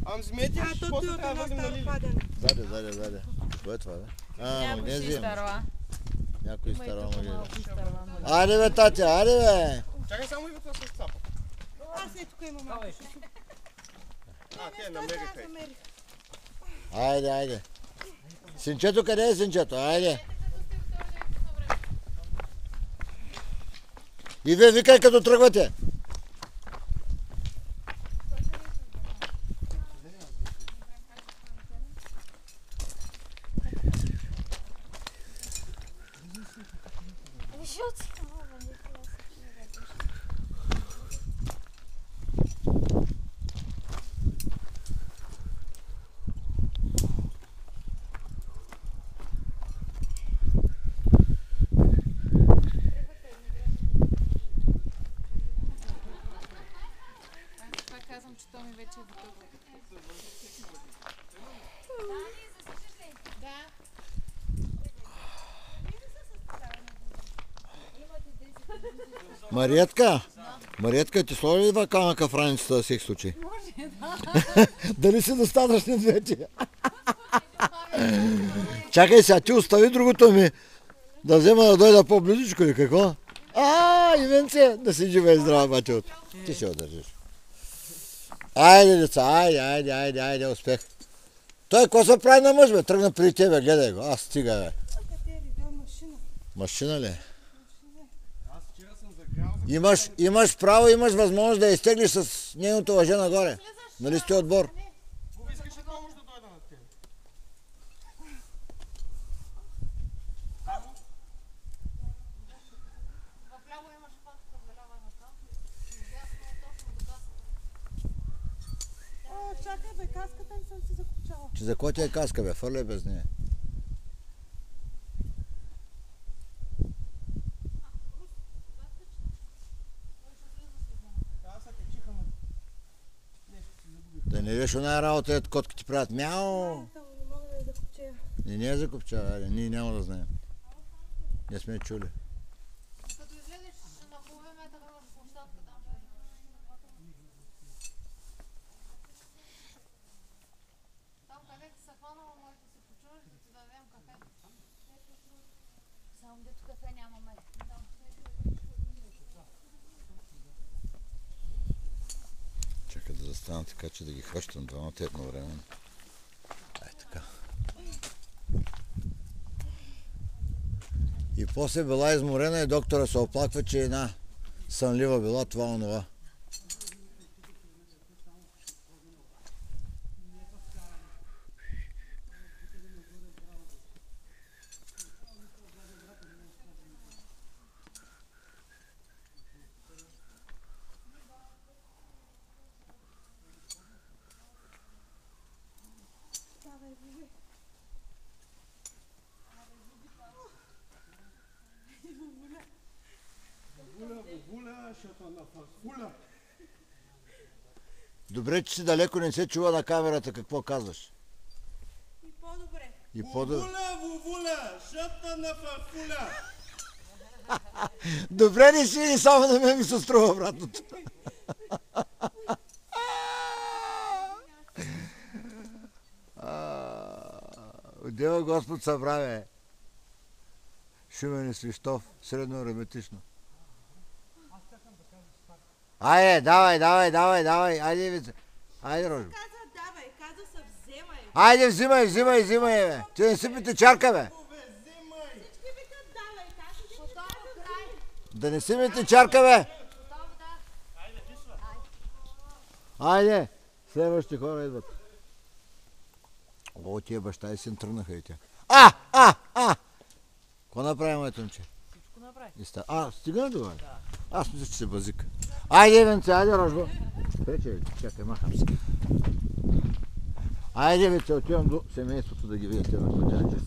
Ам вземете, защото трябва да върнем на Лили. Заде. Какво е това, бе? Магнезиум. Някой изтарва магнезиум. Айде бе, татя, айде бе! Чакай само Ивата да се цапа. Аз е тук имам малко. Те намериха. Айде. Синчето, къде е синчето? Айде. И вие викай като тръгвате. Казвам, че то ми вече е готово. Да. Мариетка, ти сложи ли вакалника в раницата за всеки случай? Може, да. Дали си достатъчни двете? Чакай сега, ти остави другото ми да взема да дойда по-близичко или какво? Ивенце, да си жива и здрава, бачот. Ти ще удържиш. Айде, деца, айде, успех. Той какво се прави на мъж, бе? Тръгна преди тебе, гледай го. Стига, бе. Машина ли? Аз вчера съм загрял. Имаш право, имаш възможност да изтеглиш с нейното лъже нагоре. Нали сте отбор? Кога искаш помощ да дойда на теб? Вляво имаш патката за лява ръка. Дясно точно до каската. Чакай бе, каската не съм си закопчала. Че за какво ти е каска, бе? Фърляй без нея. Да не виж оная работа, ето котките правят мяу. Не мога да я закопчея. Не я закопчава, ние няма да знаем. Не сме чули. Като излезеш на половин метър имаш площадка там. Там където се хванала, може да се почуваш да ти дадем кафе. Само дето кафе нямаме. Чакай да застана така, че да ги хващам двамата едновременно. Ай така. И после била изморена и доктора се оплаква, че една сънлива била това-онова. Добре, че си далеко, не се чува на камерата какво казваш. И по-добре. И по-добре. Вувуля, шата на фарфуля. Добре ли си или само на мен ми се струва обратното? Отдела Господ събраве. Шумен и Свищов, средно ароматично. Айде, давай, айде, Рожо. Каза давай, каза се вземай. Айде, взимай, бе. Ти не сипите чарка, бе. Всички викат давай, каза. Да не сипите чарка, бе. Айде, следващите хора идват. О, тия баща и син тръгнаха и тя. Какво направи, моето момче? Всичко направи. Стигна до това? Аз мисля, че се базика. Айде, Ивенце, айде, Рожбо. Прече, чакай, махам се. Айде, Ивенце, отивам до семейството да ги видите на ходяче.